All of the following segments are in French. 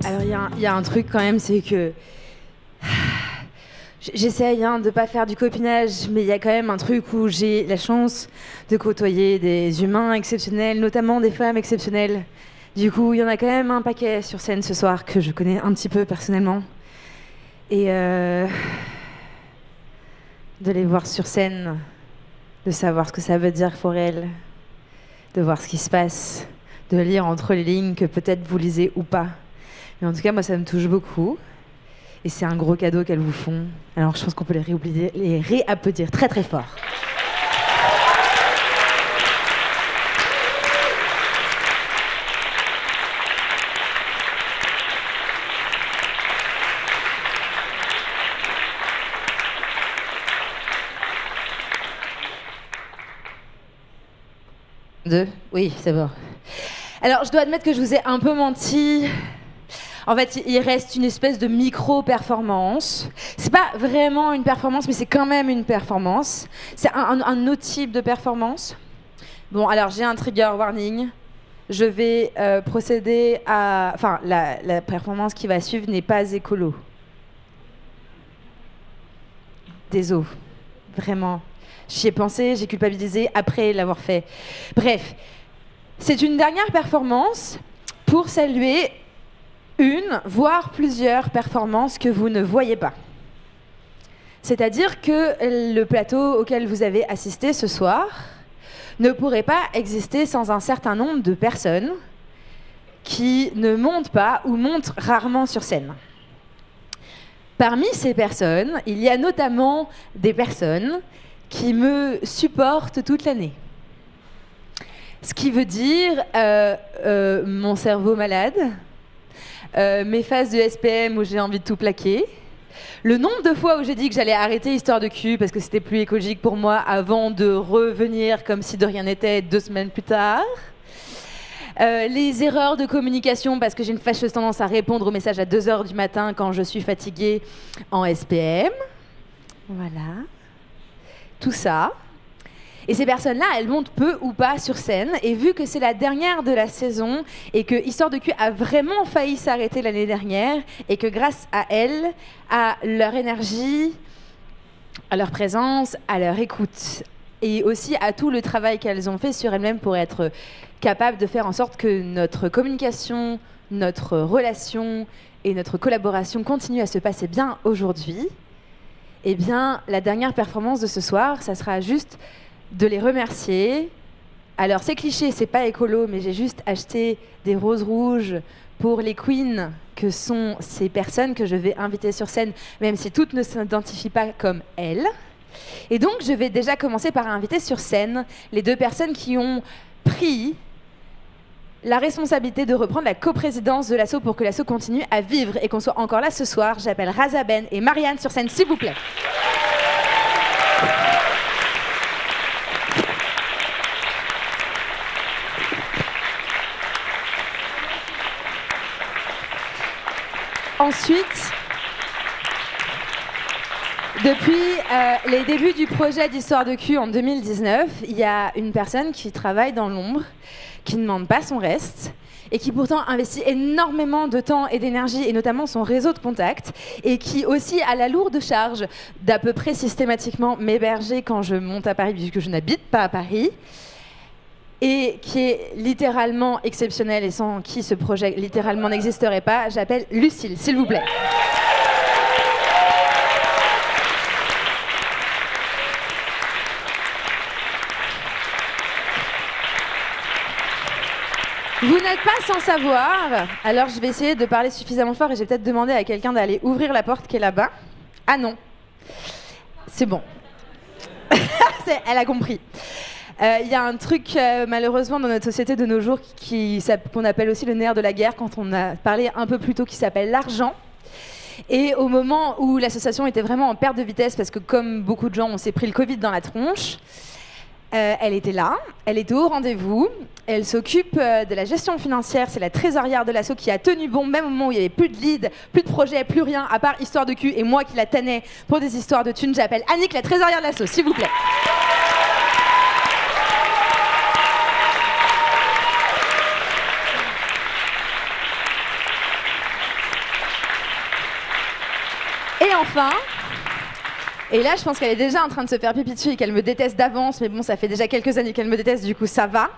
Alors il y a un truc quand même, c'est que j'essaye de ne pas faire du copinage, mais il y a quand même un truc où j'ai la chance de côtoyer des humains exceptionnels, notamment des femmes exceptionnelles. Du coup, il y en a quand même un paquet sur scène ce soir que je connais un petit peu personnellement. Et de les voir sur scène, de savoir ce que ça veut dire pour elles, de voir ce qui se passe, de lire entre les lignes que peut-être vous lisez ou pas. Mais en tout cas, moi, ça me touche beaucoup. Et c'est un gros cadeau qu'elles vous font. Alors, je pense qu'on peut les réapplaudir très, très fort. Oui, c'est bon. Alors, je dois admettre que je vous ai un peu menti. En fait, il reste une espèce de micro-performance. C'est pas vraiment une performance, mais c'est quand même une performance. C'est un autre type de performance. Bon, alors j'ai un trigger warning. Je vais procéder à... Enfin, la performance qui va suivre n'est pas écolo. Désolé. Vraiment. J'y ai pensé, j'ai culpabilisé après l'avoir fait. Bref, c'est une dernière performance pour saluer une, voire plusieurs performances que vous ne voyez pas. C'est-à-dire que le plateau auquel vous avez assisté ce soir ne pourrait pas exister sans un certain nombre de personnes qui ne montent pas ou montent rarement sur scène. Parmi ces personnes, il y a notamment des personnes qui me supportent toute l'année. Ce qui veut dire mon cerveau malade, mes phases de SPM où j'ai envie de tout plaquer, le nombre de fois où j'ai dit que j'allais arrêter Histoire de cul parce que c'était plus écologique pour moi avant de revenir comme si de rien n'était 2 semaines plus tard, les erreurs de communication parce que j'ai une fâcheuse tendance à répondre aux messages à 2h du matin quand je suis fatiguée en SPM. Voilà. Tout ça. Et ces personnes-là, elles montent peu ou pas sur scène. Et vu que c'est la dernière de la saison et que Histoire de cul a vraiment failli s'arrêter l'année dernière et que grâce à elles, à leur énergie, à leur présence, à leur écoute et aussi à tout le travail qu'elles ont fait sur elles-mêmes pour être capables de faire en sorte que notre communication, notre relation et notre collaboration continuent à se passer bien aujourd'hui, eh bien, la dernière performance de ce soir, ça sera juste de les remercier. Alors, c'est cliché, c'est pas écolo, mais j'ai juste acheté des roses rouges pour les queens, que sont ces personnes que je vais inviter sur scène, même si toutes ne s'identifient pas comme elles. Et donc, je vais déjà commencer par inviter sur scène les 2 personnes qui ont pris la responsabilité de reprendre la coprésidence de l'asso pour que l'asso continue à vivre et qu'on soit encore là ce soir. J'appelle Raza Ben et Marianne sur scène, s'il vous plaît. Ensuite, depuis les débuts du projet d'Histoire de cul en 2019, il y a une personne qui travaille dans l'ombre, qui ne demande pas son reste et qui pourtant investit énormément de temps et d'énergie et notamment son réseau de contacts et qui aussi a la lourde charge d'à peu près systématiquement m'héberger quand je monte à Paris puisque je n'habite pas à Paris et qui est littéralement exceptionnelle et sans qui ce projet littéralement n'existerait pas. J'appelle Lucille, s'il vous plaît. Vous n'êtes pas sans savoir, alors je vais essayer de parler suffisamment fort et j'ai peut-être demandé à quelqu'un d'aller ouvrir la porte qui est là-bas. Ah non, c'est bon. Elle a compris. Il y a un truc malheureusement dans notre société de nos jours qu'on appelle aussi le nerf de la guerre quand on a parlé un peu plus tôt, qui s'appelle l'argent. Et au moment où l'association était vraiment en perte de vitesse parce que comme beaucoup de gens on s'est pris le Covid dans la tronche, elle était là, elle était au rendez-vous, elle s'occupe de la gestion financière, c'est la trésorière de l'asso qui a tenu bon même au moment où il n'y avait plus de lead, plus de projet, plus rien, à part Histoire de cul et moi qui la tannais pour des histoires de thunes. J'appelle Annick, la trésorière de l'asso, s'il vous plaît. enfin, et là je pense qu'elle est déjà en train de se faire pipi dessus et qu'elle me déteste d'avance, mais bon, ça fait déjà quelques années qu'elle me déteste, du coup ça va.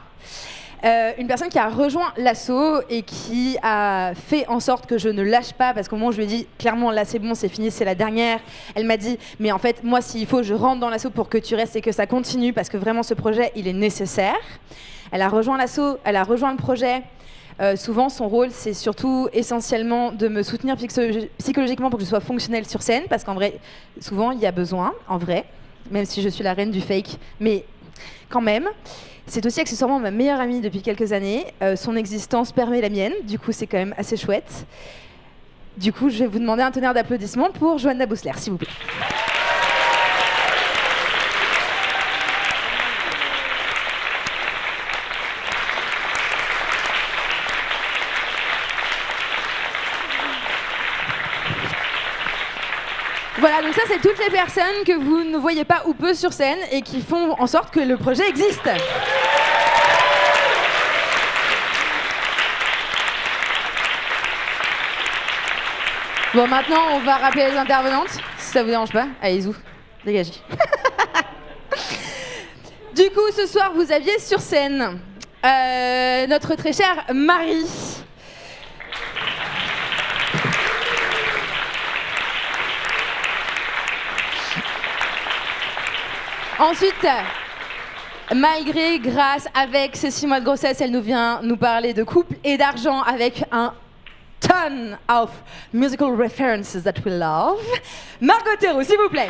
Une personne qui a rejoint l'assaut et qui a fait en sorte que je ne lâche pas, parce qu'au moment où je lui ai dit clairement là c'est bon, c'est fini, c'est la dernière, elle m'a dit mais en fait moi s'il faut je rentre dans l'assaut pour que tu restes et que ça continue, parce que vraiment ce projet il est nécessaire. Elle a rejoint l'assaut, elle a rejoint le projet. Souvent son rôle c'est surtout essentiellement de me soutenir psychologiquement pour que je sois fonctionnelle sur scène, parce qu'en vrai souvent il y a besoin, en vrai, même si je suis la reine du fake, mais quand même. C'est aussi accessoirement ma meilleure amie depuis quelques années. Son existence permet la mienne, du coup c'est quand même assez chouette. Du coup je vais vous demander un tonnerre d'applaudissements pour Johanna Bousler, s'il vous plaît. Voilà, donc ça c'est toutes les personnes que vous ne voyez pas ou peu sur scène et qui font en sorte que le projet existe. Bon, maintenant on va rappeler les intervenantes, si ça vous dérange pas. Allez, zou, dégagez. Du coup, ce soir vous aviez sur scène notre très chère Marie. Ensuite, malgré, grâce, avec ces 6 mois de grossesse, elle nous vient nous parler de couple et d'argent avec un ton of musical references that we love. Margot Théroux, s'il vous plaît.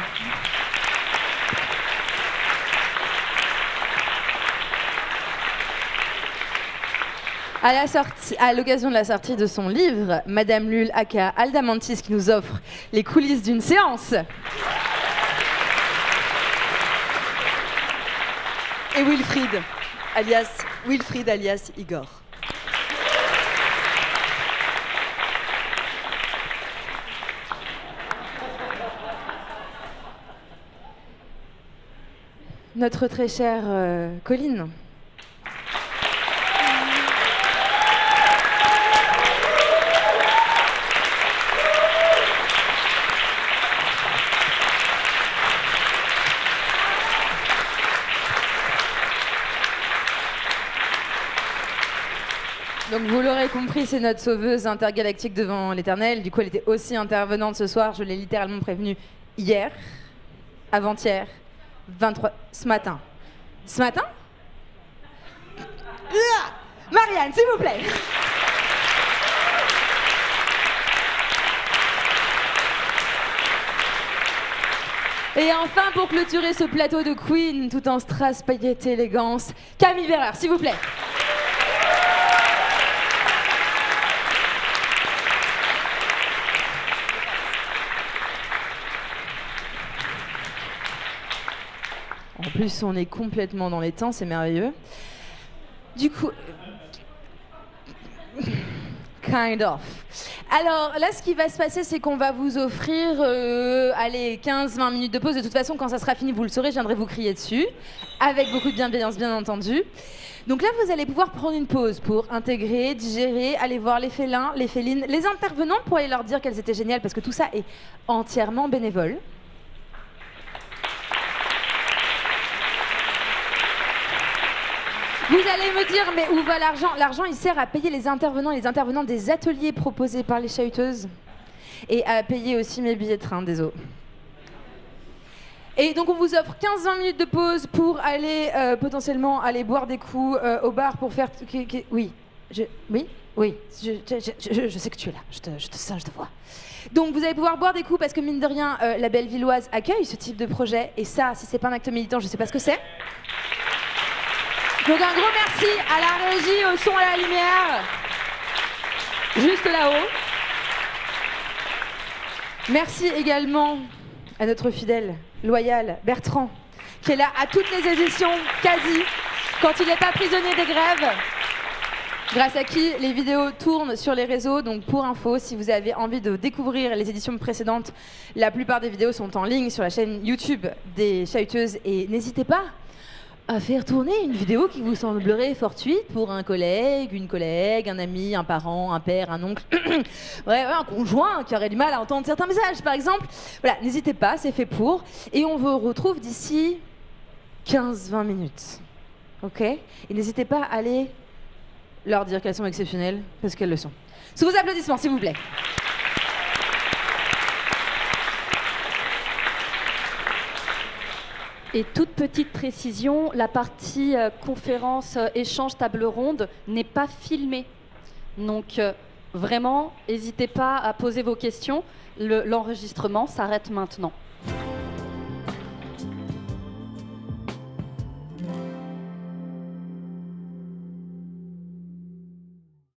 À l'occasion de la sortie de son livre, Madame Lul aka Alda Mantis qui nous offre les coulisses d'une séance. Et Wilfried alias Igor. Notre très chère Colline. Donc vous l'aurez compris, c'est notre sauveuse intergalactique devant l'éternel. Du coup, elle était aussi intervenante ce soir. Je l'ai littéralement prévenue hier, avant-hier, 23... ce matin. Ce matin ? Marianne, s'il vous plaît. Et enfin, pour clôturer ce plateau de Queen, tout en strass, paillettes et élégance, Camille Verreur, s'il vous plaît. En plus, on est complètement dans les temps, c'est merveilleux. Du coup... Kind of. Alors là, ce qui va se passer, c'est qu'on va vous offrir allez, 15-20 minutes de pause. De toute façon, quand ça sera fini, vous le saurez, je viendrai vous crier dessus. Avec beaucoup de bienveillance, bien entendu. Donc là, vous allez pouvoir prendre une pause pour intégrer, digérer, aller voir les félins, les félines, les intervenants pour aller leur dire qu'elles étaient géniales, parce que tout ça est entièrement bénévole. Vous allez me dire, mais où va l'argent? L'argent, il sert à payer les intervenants et les intervenants des ateliers proposés par les chahuteuses et à payer aussi mes billets de train, désolé. Et donc on vous offre 15-20 minutes de pause pour aller potentiellement aller boire des coups au bar pour faire... Oui, je sais que tu es là, je te sens, je te vois. Donc vous allez pouvoir boire des coups parce que mine de rien, la Bellevilloise accueille ce type de projet. Et ça, si c'est pas un acte militant, je sais pas ce que c'est. Donc un gros merci à la régie, au son et à la lumière, juste là-haut. Merci également à notre fidèle, loyal Bertrand, qui est là à toutes les éditions, quasi, quand il n'est pas prisonnier des grèves, grâce à qui les vidéos tournent sur les réseaux. Donc pour info, si vous avez envie de découvrir les éditions précédentes, la plupart des vidéos sont en ligne sur la chaîne YouTube des chahuteuses et n'hésitez pas. à faire tourner une vidéo qui vous semblerait fortuite pour un collègue, une collègue, un ami, un parent, un père, un oncle, ouais, un conjoint qui aurait du mal à entendre certains messages, par exemple. Voilà, n'hésitez pas, c'est fait pour. Et on vous retrouve d'ici 15-20 minutes. Ok? Et n'hésitez pas à aller leur dire qu'elles sont exceptionnelles, parce qu'elles le sont. Sous vos applaudissements, s'il vous plaît. Et toute petite précision, la partie conférence, échange, table ronde n'est pas filmée. Donc vraiment, n'hésitez pas à poser vos questions. L'enregistrement s'arrête maintenant.